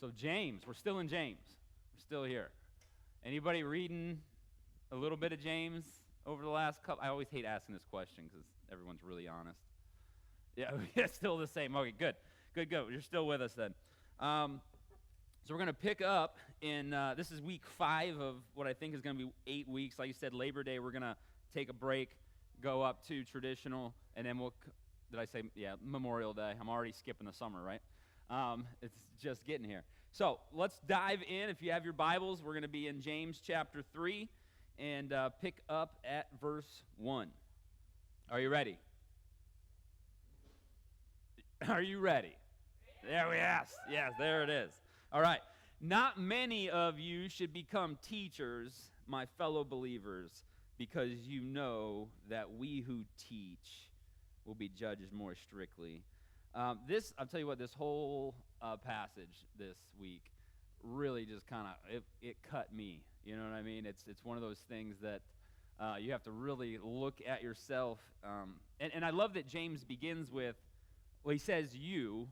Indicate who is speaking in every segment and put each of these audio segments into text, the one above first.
Speaker 1: So James, we're still in James. We're still here. Anybody reading a little bit of James over the last couple? I always hate asking this question because everyone's really honest. Yeah, it's still the same. Okay, good. You're still with us then. So we're going to pick up in, this is week 5 of what I think is going to be 8 weeks. Like you said, Labor Day, we're going to take a break, go up to traditional, and then did I say, yeah, Memorial Day. I'm already skipping the summer, right? It's just getting here. So let's dive in. If you have your Bibles, we're going to be in James chapter 3 and pick up at verse 1. Are you ready? Are you ready? There we are. Yes, there it is. All right. Not many of you should become teachers, my fellow believers, because you know that we who teach will be judged more strictly. I'll tell you what, this whole passage this week really just kind of, it cut me. You know what I mean? It's one of those things that you have to really look at yourself. And I love that James begins with, well, he says you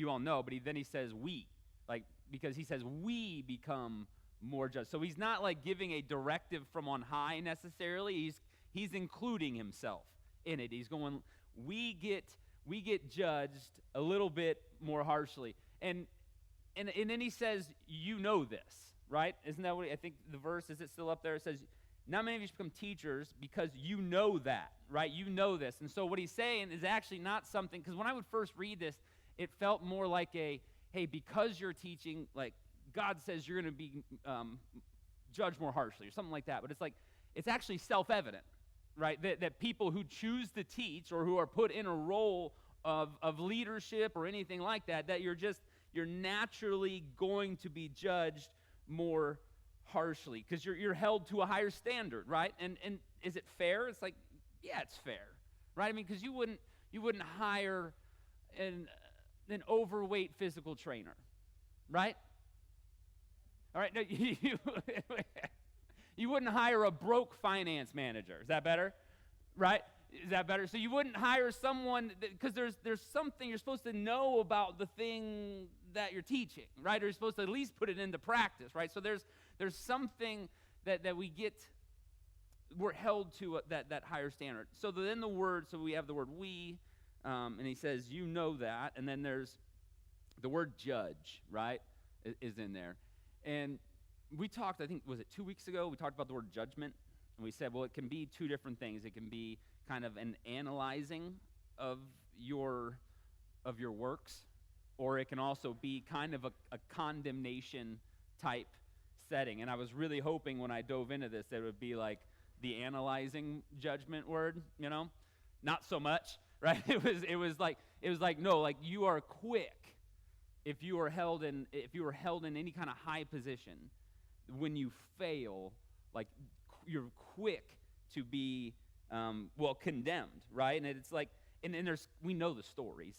Speaker 1: all know, but then he says we, like, because he says we become more judged. So he's not like giving a directive from on high necessarily. He's including himself in it. He's going, we get judged a little bit more harshly. And then he says, you know this, right? Isn't that what I think the verse, is it still up there? It says, not many of you should become teachers because you know that, right? You know this. And so what he's saying is actually not something, because when I would first read this, it felt more like hey, because you're teaching, like God says you're going to be judged more harshly or something like that. But it's actually self-evident, right? That people who choose to teach or who are put in a role of leadership or anything like that, that you're naturally going to be judged more harshly because you're held to a higher standard, right? And is it fair? It's like, yeah, it's fair, right? I mean, because you wouldn't hire an overweight physical trainer, right? All right, no, you wouldn't hire a broke finance manager. Is that better? Right? Is that better? So you wouldn't hire someone, because there's something you're supposed to know about the thing that you're teaching, right? Or you're supposed to at least put it into practice, right? So there's something that we're held to that higher standard. So then so we have the word we, and he says, you know that, and then there's the word judge, right, is in there. And we talked, I think, was it 2 weeks ago? We talked about the word judgment, and we said, well, it can be two different things. It can be kind of an analyzing of your works, or it can also be kind of a condemnation type setting. And I was really hoping when I dove into this that it would be like the analyzing judgment word, you know? Not so much, right? It was like no, like you are quick if you are held in any kind of high position. When you fail, like you're quick to be condemned, right? And it's like, and we know the stories,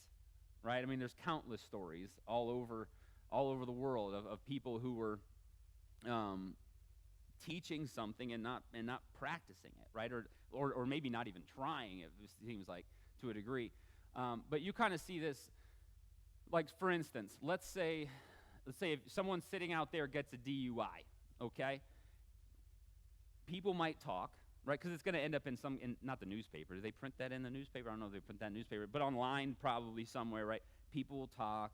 Speaker 1: right? I mean, there's countless stories all over the world of people who were teaching something and not practicing it, right? Or maybe not even trying it seems like, to a degree. But you kind of see this, like, for instance, let's say if someone sitting out there gets a DUI, okay? People might talk, right? Because it's going to end up in not the newspaper. Do they print that in the newspaper? I don't know if they print that in the newspaper, but online probably somewhere, right? People will talk.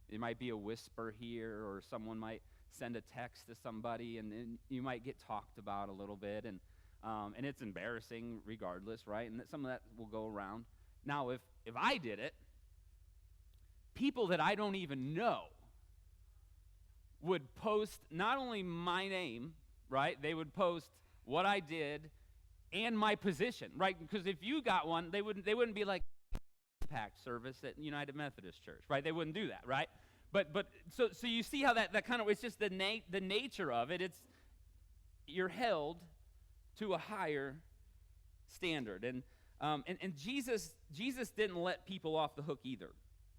Speaker 1: It might be a whisper here, or someone might send a text to somebody, and then you might get talked about a little bit, and it's embarrassing regardless, right? And some of that will go around. Now, if I did it, people that I don't even know would post not only my name, right? They would post what I did and my position, right? Because if you got one, they wouldn't be like impact service at United Methodist Church, right? They wouldn't do that, right? But so you see how that kind of, it's just the nature of it. It's you're held to a higher standard, and Jesus didn't let people off the hook either,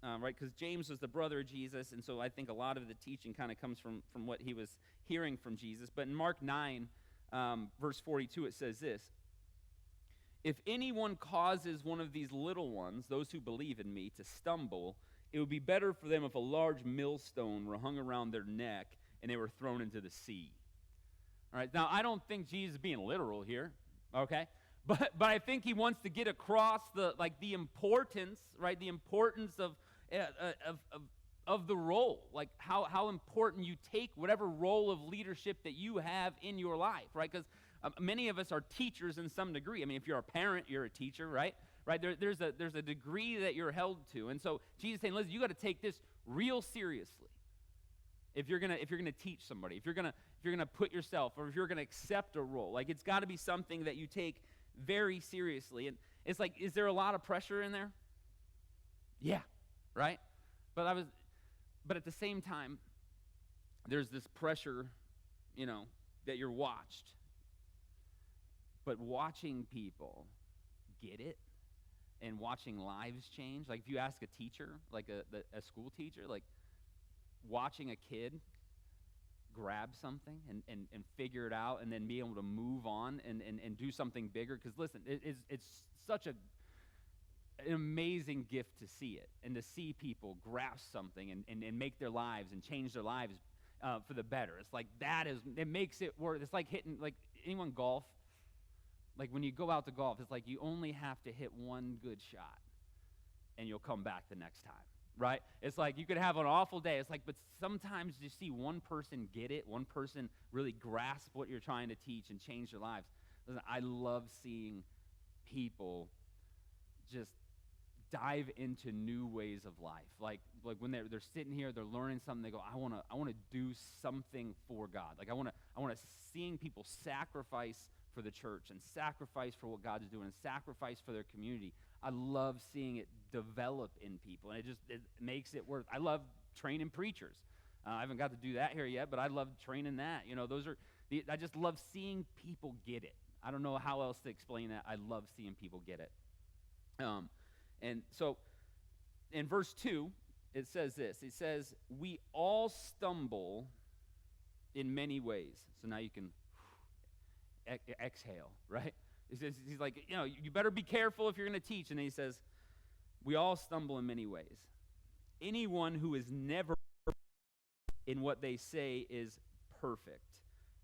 Speaker 1: right? Because James was the brother of Jesus, and so I think a lot of the teaching kind of comes from what he was hearing from Jesus. But in Mark 9, verse 42, it says this: "If anyone causes one of these little ones, those who believe in me, to stumble, It would be better for them if a large millstone were hung around their neck and they were thrown into the sea. All right, now I don't think Jesus is being literal here, okay? But I think he wants to get across the importance, right? The importance of the role, like how important you take whatever role of leadership that you have in your life, right? Because many of us are teachers in some degree. I mean, if you're a parent, you're a teacher, right? Right? There's a degree that you're held to, and so Jesus is saying, listen, you got to take this real seriously. If you're gonna teach somebody, if you're gonna put yourself, or if you're gonna accept a role, like it's got to be something that you take very seriously. And it's like, is there a lot of pressure in there? Yeah, right. But at the same time, there's this pressure, that you're watched. But watching people get it, and watching lives change, like if you ask a teacher, like a school teacher, like watching a kid grab something and figure it out, and then be able to move on and do something bigger. Because listen, it's such an amazing gift to see it, and to see people grasp something and make their lives and change their lives for the better. It's like it makes it worth. It's like hitting, like anyone golf. Like when you go out to golf, it's like you only have to hit one good shot, and you'll come back the next time. Right? It's like you could have an awful day. It's like, but sometimes you see one person get it, one person really grasp what you're trying to teach and change their lives. Listen, I love seeing people just dive into new ways of life. Like when they're sitting here, they're learning something. They go, I want to do something for God. Like I want to seeing people sacrifice for the church, and sacrifice for what God is doing, and sacrifice for their community. I love seeing it develop in people, and it makes it worth. I love training preachers. I haven't got to do that here yet, but I love training that. I just love seeing people get it. I don't know how else to explain that. I love seeing people get it. And so in verse 2, it says this. It says, we all stumble in many ways. So now you can exhale, right? He's like, you better be careful if you're going to teach. And then he says, we all stumble in many ways. Anyone who is never in what they say is perfect,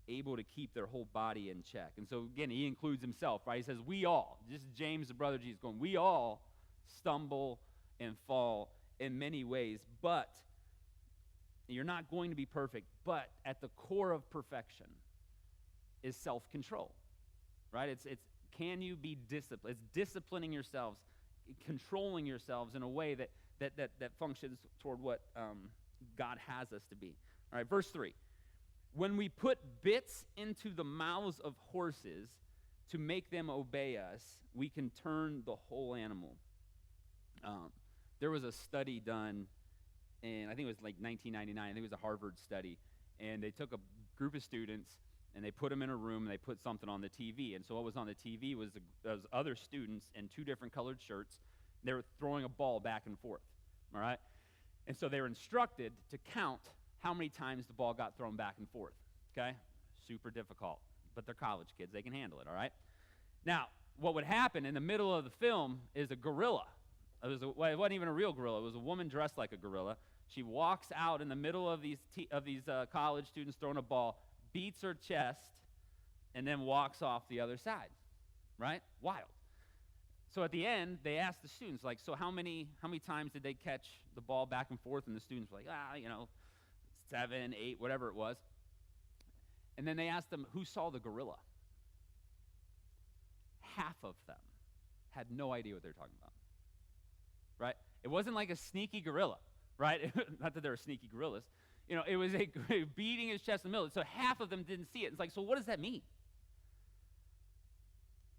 Speaker 1: able to keep their whole body in check. And so again, he includes himself, right? He says, we all, this is James, the brother of Jesus, going, we all stumble and fall in many ways, but you're not going to be perfect. But at the core of perfection is self-control, right? It's can you be disciplined? It's disciplining yourselves, controlling yourselves in a way that functions toward what God has us to be. All right, verse 3. When we put bits into the mouths of horses to make them obey us, we can turn the whole animal. There was a study done in, I think it was like 1999. I think it was a Harvard study. And they took a group of students, and they put them in a room, and they put something on the TV. And so what was on the TV was other students in two different colored shirts. They were throwing a ball back and forth, all right? And so they were instructed to count how many times the ball got thrown back and forth, okay? Super difficult, but they're college kids. They can handle it, all right? Now, what would happen in the middle of the film is a gorilla. It wasn't even a real gorilla. It was a woman dressed like a gorilla. She walks out in the middle of these college students throwing a ball, beats her chest, and then walks off the other side, right? Wild. So at the end, they asked the students, like, so how many times did they catch the ball back and forth? And the students were like, 7, 8, whatever it was. And then they asked them, who saw the gorilla? Half of them had no idea what they were talking about, right? It wasn't like a sneaky gorilla, right? Not that there are sneaky gorillas. It was a beating his chest in the middle. So half of them didn't see it. It's like, so what does that mean?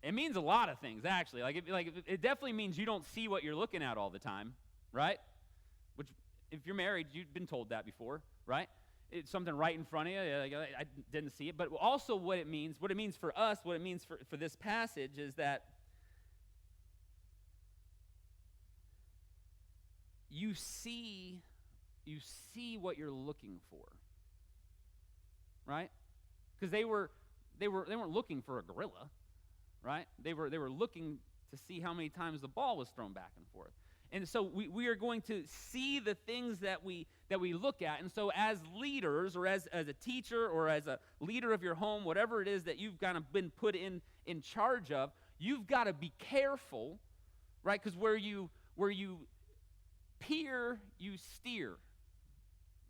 Speaker 1: It means a lot of things, actually. It definitely means you don't see what you're looking at all the time, right? Which, if you're married, you've been told that before, right? It's something right in front of you. I didn't see it. But also what it means for us, what it means for this passage is that you see what you're looking for, right? Because they weren't looking for a gorilla, right? They were looking to see how many times the ball was thrown back and forth. And so we are going to see the things that we look at. And so as leaders, or as a teacher, or as a leader of your home, whatever it is that you've kind of been put in charge of, you've got to be careful, right? Because where you peer, you steer,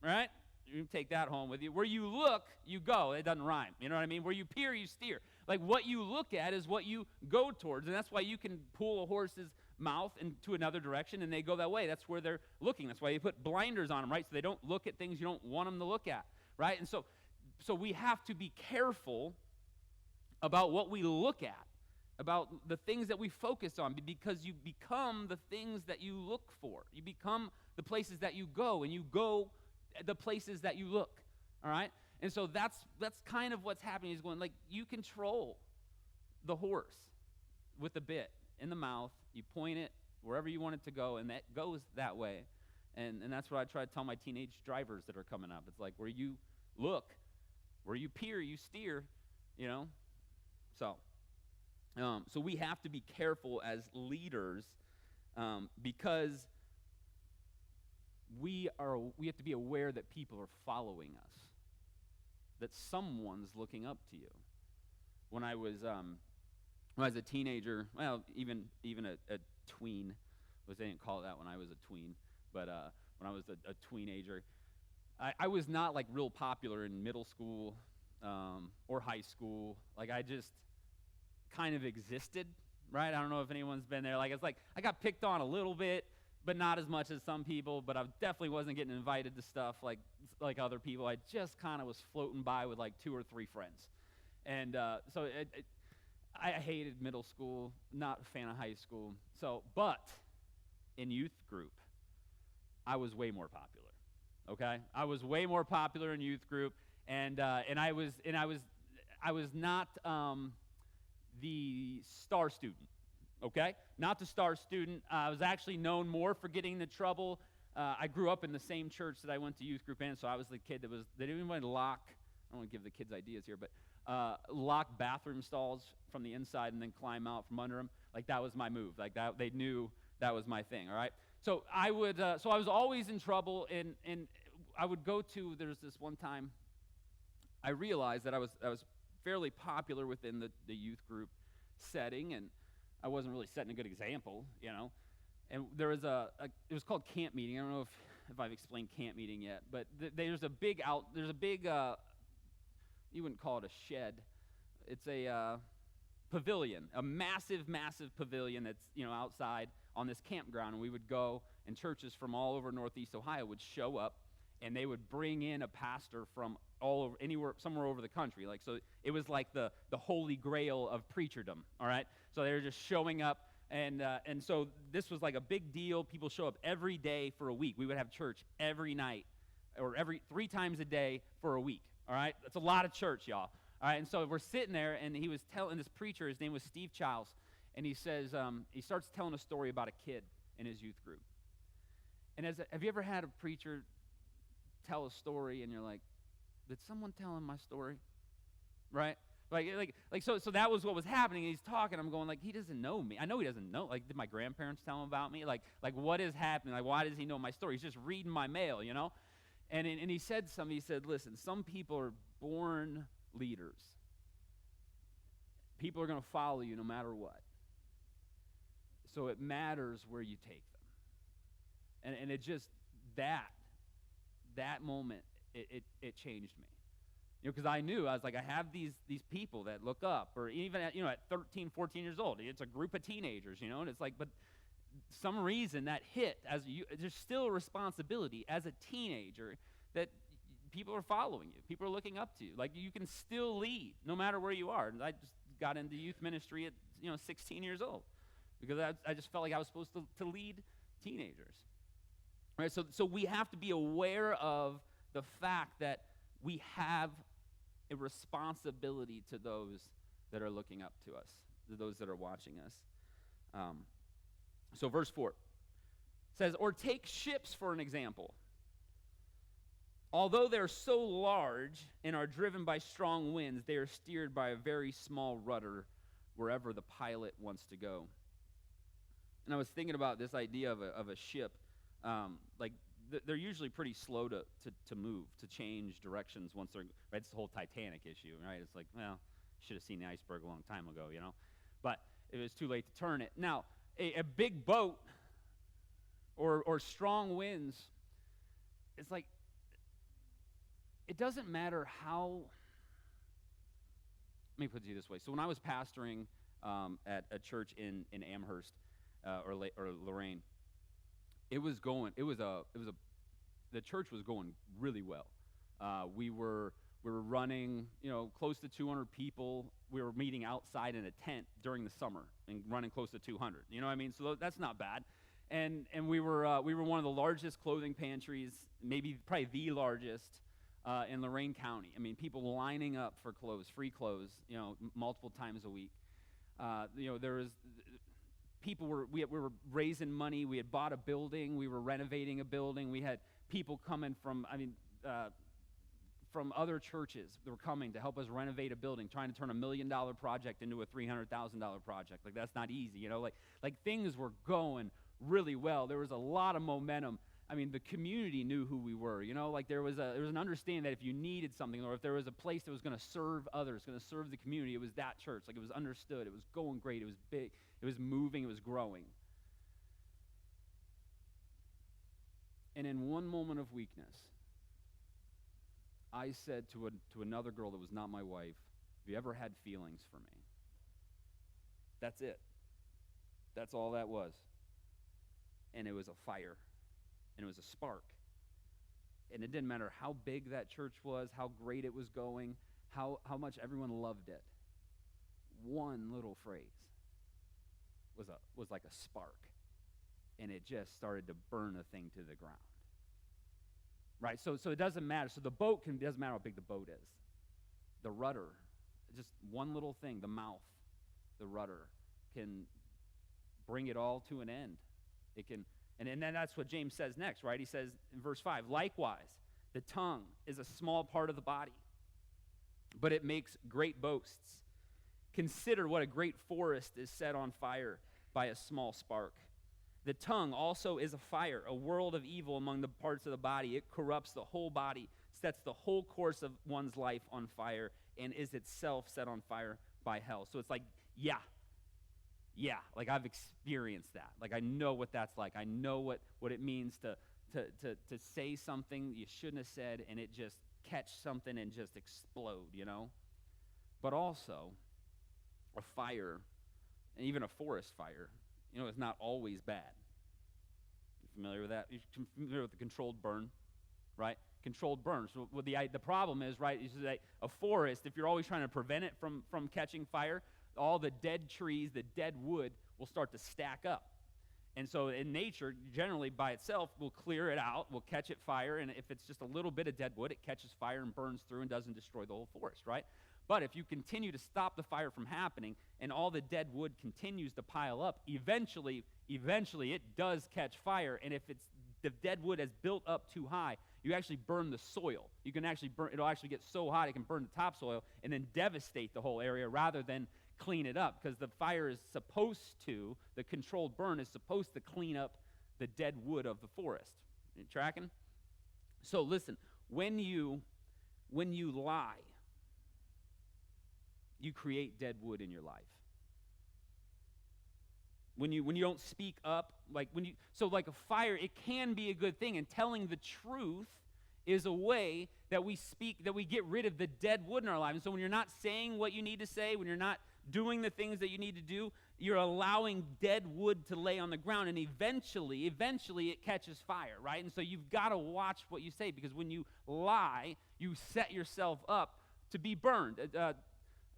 Speaker 1: right? You take that home with you. Where you look, you go. It doesn't rhyme. You know what I mean? Where you peer, you steer. Like what you look at is what you go towards. And that's why you can pull a horse's mouth into another direction and they go that way. That's where they're looking. That's why you put blinders on them, right? So they don't look at things you don't want them to look at, right? And so we have to be careful about what we look at, about the things that we focus on, because you become the things that you look for. You become the places that you go, and you go the places that you look, all right? And so that's kind of what's happening. Is going, like, you control the horse with the bit in the mouth. You point it wherever you want it to go, and that goes that way. And that's what I try to tell my teenage drivers that are coming up. It's like, where you look, where you peer, you steer, you know? So we have to be careful as leaders, because we have to be aware that people are following us, that someone's looking up to you. When I was a teenager, well, even a tween, they didn't call it that when I was a tween, but when I was a tweenager, I was not like real popular in middle school or high school. Like, I just kind of existed, right? I don't know if anyone's been there. Like, it's like I got picked on a little bit, but not as much as some people. But I definitely wasn't getting invited to stuff like other people. I just kind of was floating by with like 2 or 3 friends. And so I hated middle school, not a fan of high school. So, but in youth group, I was way more popular. Okay, I was way more popular in youth group, and I was not the star student. Okay, not the star student. I was actually known more for getting into trouble. I grew up in the same church that I went to youth group in, so I was the kid they didn't even lock. I don't want to give the kids ideas here, but lock bathroom stalls from the inside and then climb out from under them. Like, that was my move. Like, that, they knew that was my thing. All right. So I was always in trouble, and I would go to. There's this one time I realized that I was fairly popular within the youth group setting, and I wasn't really setting a good example, you know. And there was it was called camp meeting. I don't know if I've explained camp meeting yet, but there's a big you wouldn't call it a shed. It's a pavilion, a massive, massive pavilion that's, you know, outside on this campground. And we would go, and churches from all over Northeast Ohio would show up, and they would bring in a pastor from all over, somewhere over the country. Like, so it was like the holy grail of preacherdom, all right? So they were just showing up, and so this was like a big deal. People show up every day for a week. We would have church every night, or 3 times a day for a week, all right? That's a lot of church, y'all. All right, and so we're sitting there, and he was telling this preacher, his name was Steve Childs, and he says, he starts telling a story about a kid in his youth group. And have you ever had a preacher tell a story, and you're like, did someone tell him my story? Right? So that was what was happening. He's talking. I'm going, like, he doesn't know me. I know he doesn't know. Like, did my grandparents tell him about me? Like what is happening? Like, why does he know my story? He's just reading my mail, you know? And he said something. He said, listen, some people are born leaders. People are going to follow you no matter what. So it matters where you take them. And it just, that moment, it changed me. You know, because I knew, I was like, I have these people that look up, or even at 13, 14 years old. It's a group of teenagers, you know, and it's like, but some reason that hit, there's still a responsibility as a teenager that people are following you. People are looking up to you. Like, you can still lead no matter where you are. And I just got into youth ministry at 16 years old, because I just felt like I was supposed to lead teenagers. Right? So we have to be aware of the fact that we have a responsibility to those that are looking up to us, to those that are watching us. So verse 4 says, or take ships for an example. Although they're so large and are driven by strong winds, they are steered by a very small rudder wherever the pilot wants to go. And I was thinking about this idea of a ship. Like they're usually pretty slow to move, to change directions once they're, right? It's the whole Titanic issue, right? It's like, well, should have seen the iceberg a long time ago, you know? But it was too late to turn it. Now, a big boat or strong winds, it's like, it doesn't matter how, let me put it to you this way. So when I was pastoring at a church in Amherst or Lorraine, the church was going really well. We were running, close to 200 people. We were meeting outside in a tent during the summer and running close to 200. You know what I mean? So that's not bad. And we were one of the largest clothing pantries, probably the largest in Lorain County. I mean, people lining up for clothes, free clothes, multiple times a week. There was we were raising money. We had bought a building. We were renovating a building. We had people coming from other churches that were coming to help us renovate a building, trying to turn $1 million project into a $300,000 project. Like, that's not easy, Like things were going really well. There was a lot of momentum. I mean, the community knew who we were, Like there was an understanding that if you needed something, or if there was a place that was going to serve others, going to serve the community, it was that church. Like, it was understood. It was going great. It was big. It was moving. It was growing. And in one moment of weakness, I said to another girl that was not my wife, "Have you ever had feelings for me?" That's it. That's all that was. And it was a fire. And it was a spark. And it didn't matter how big that church was, how great it was going, how much everyone loved it. One little phrase was like a spark. And it just started to burn a thing to the ground. Right? So it doesn't matter. So the boat doesn't matter how big the boat is. The rudder, just one little thing, the mouth, the rudder, can bring it all to an end. It can. And then that's what James says next, right? He says in verse 5, "Likewise, the tongue is a small part of the body, but it makes great boasts. Consider what a great forest is set on fire by a small spark. The tongue also is a fire, a world of evil among the parts of the body. It corrupts the whole body, sets the whole course of one's life on fire, and is itself set on fire by hell." So it's like, yeah, like I've experienced that. Like, I know what that's like. I know what it means to say something you shouldn't have said and it just catch something and just explode, But also, a fire, and even a forest fire, is not always bad. You familiar with that? You're familiar with the controlled burn, right? Controlled burn. So what the problem is, right, is that a forest, if you're always trying to prevent it from catching fire, all the dead trees, the dead wood will start to stack up. And so in nature, generally by itself, will clear it out, will catch it fire, and if it's just a little bit of dead wood, it catches fire and burns through and doesn't destroy the whole forest, right? But if you continue to stop the fire from happening and all the dead wood continues to pile up, eventually it does catch fire, and if the dead wood has built up too high, you actually burn the soil. You can actually it'll actually get so hot it can burn the topsoil and then devastate the whole area rather than clean it up, because the fire is the controlled burn is supposed to clean up the dead wood of the forest. You tracking? So listen, when you lie, you create dead wood in your life. When you don't speak up, like a fire, it can be a good thing, and telling the truth is a way that we get rid of the dead wood in our lives. And so when you're not saying what you need to say, when you're not doing the things that you need to do, you're allowing dead wood to lay on the ground, and eventually it catches fire, right? And so you've got to watch what you say, because when you lie, you set yourself up to be burned.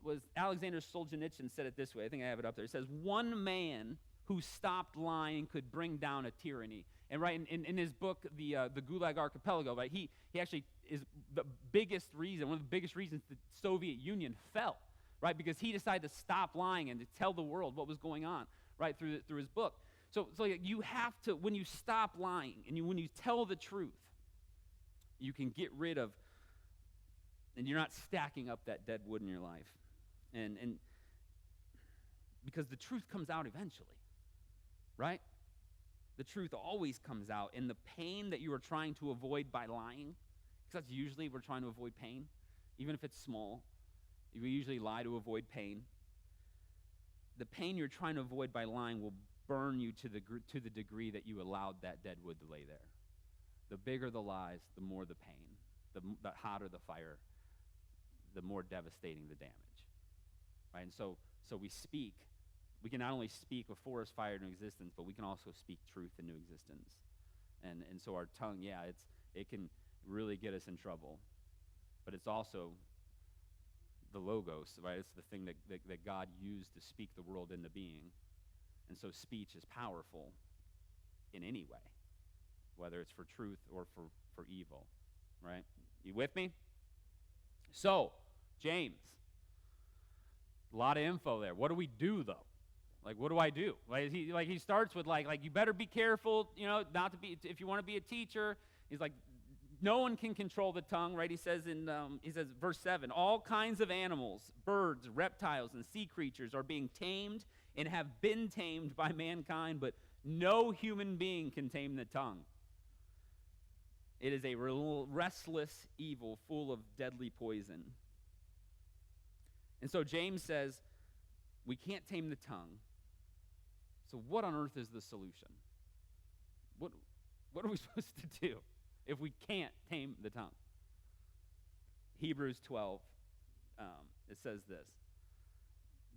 Speaker 1: Was Alexander Solzhenitsyn said it this way. I think I have it up there. It says, "One man who stopped lying could bring down a tyranny." And right in his book, the Gulag Archipelago, right, he actually is one of the biggest reasons the Soviet Union fell, right, because he decided to stop lying and to tell the world what was going on, right, through his book. So you have to, when you stop lying and when you tell the truth, you can get rid of, and you're not stacking up that dead wood in your life. And because the truth comes out eventually. right? The truth always comes out, and the pain that you are trying to avoid by lying, because that's usually we're trying to avoid pain, even if it's small. We usually lie to avoid pain. The pain you're trying to avoid by lying will burn you to the degree that you allowed that dead wood to lay there. The bigger the lies, the more the pain. The hotter the fire, the more devastating the damage. Right? And so we speak. We can not only speak a forest fire into existence, but we can also speak truth into existence. And so our tongue, it can really get us in trouble. But it's also the logos, right? It's the thing that God used to speak the world into being. And so speech is powerful in any way, whether it's for truth or for evil, right? You with me? So, James, a lot of info there. What do we do, though? Like, what do I do? He starts with like you better be careful, not to be, if you want to be a teacher. He's like, no one can control the tongue, right? He says verse 7, all kinds of animals, birds, reptiles, and sea creatures are being tamed and have been tamed by mankind, but no human being can tame the tongue. It is a restless evil full of deadly poison. And so James says, we can't tame the tongue. So what on earth is the solution? What are we supposed to do if we can't tame the tongue? Hebrews 12, it says this.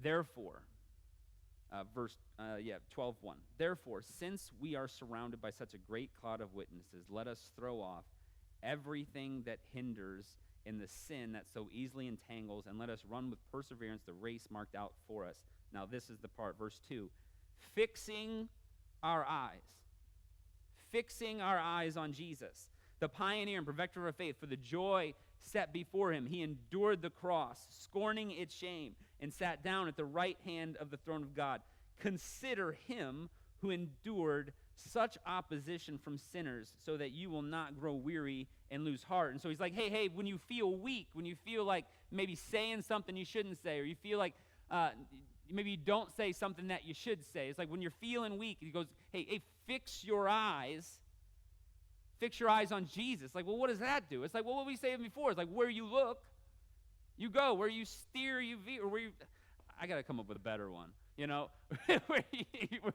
Speaker 1: Therefore, 12:1. Therefore, since we are surrounded by such a great cloud of witnesses, let us throw off everything that hinders and the sin that so easily entangles, and let us run with perseverance the race marked out for us. Now this is the part, verse 2. Fixing our eyes on Jesus, the pioneer and perfecter of our faith. For the joy set before him, he endured the cross, scorning its shame, and sat down at the right hand of the throne of God. Consider him who endured such opposition from sinners, so that you will not grow weary and lose heart. And so he's like, hey, when you feel weak, when you feel like maybe saying something you shouldn't say, or you feel like maybe you don't say something that you should say. It's like when you're feeling weak, he goes, hey, fix your eyes on Jesus. Like, well, what does that do? It's like, well, what we said before. It's like where you look, you go. Where you steer, you veer. I got to come up with a better one. Where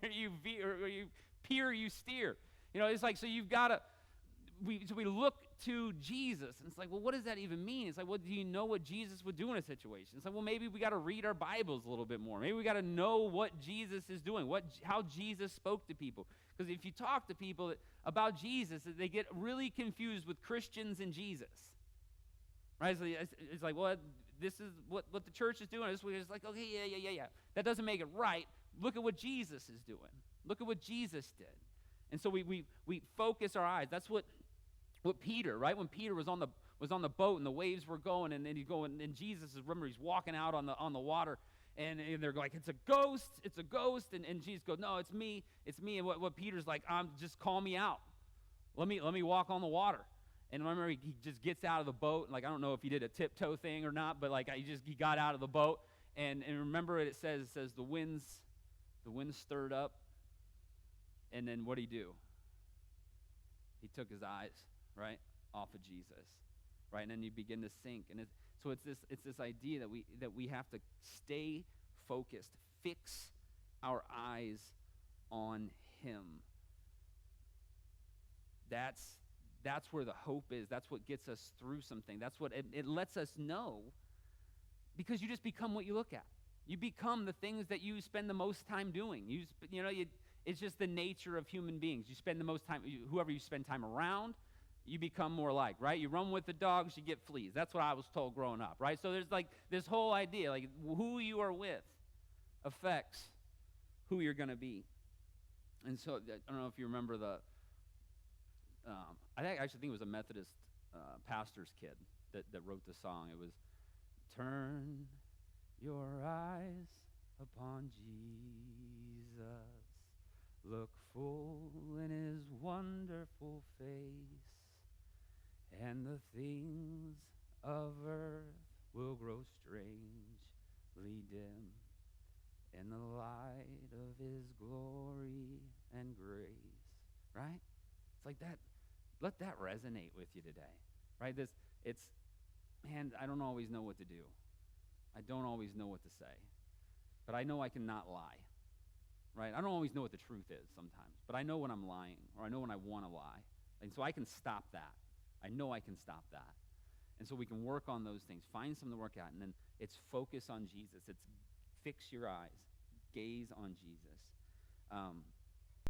Speaker 1: you veer, where you peer, you steer. It's like, so you've got to, we look to Jesus. And it's like, well, what does that even mean? It's like, well, do you know what Jesus would do in a situation? It's like, well, maybe we got to read our Bibles a little bit more. Maybe we got to know what Jesus is doing, how Jesus spoke to people. Because if you talk to people about Jesus, they get really confused with Christians and Jesus. Right? So it's like, well, this is what the church is doing. It's like, okay, yeah. That doesn't make it right. Look at what Jesus is doing. Look at what Jesus did. And so we focus our eyes. That's what Peter, right? When Peter was on the boat and the waves were going, and then and Jesus remember he's walking out on the water, and they're like, it's a ghost, and Jesus goes, no, it's me. And what Peter's like, just call me out. Let me walk on the water. And remember, he just gets out of the boat. Like, I don't know if he did a tiptoe thing or not, but like he got out of the boat. And remember it says the winds stirred up. And then what did he do? He took his eyes, right, off of Jesus, right? And then you begin to sink. And it's this idea that we have to stay focused, fix our eyes on him. That's where the hope is. That's what gets us through something. That's what it lets us know, because you just become what you look at. You become the things that you spend the most time doing. It's just the nature of human beings. You spend the most time, whoever you spend time around, you become more like, right? You run with the dogs, you get fleas. That's what I was told growing up, right? So there's like this whole idea, like who you are with affects who you're going to be. And so I don't know if you remember I actually think it was a Methodist pastor's kid that wrote the song. It was, turn your eyes upon Jesus, look full in his wonderful face, and the things of earth will grow strangely dim in the light of his glory and grace, right? It's like that. Let that resonate with you today, right? Man, I don't always know what to do. I don't always know what to say, but I know I cannot lie, right? I don't always know what the truth is sometimes, but I know when I'm lying, or I know when I want to lie, and so I can stop that. I know I can stop that. And so we can work on those things, find something to work out, and then it's focus on Jesus. It's fix your eyes, gaze on Jesus.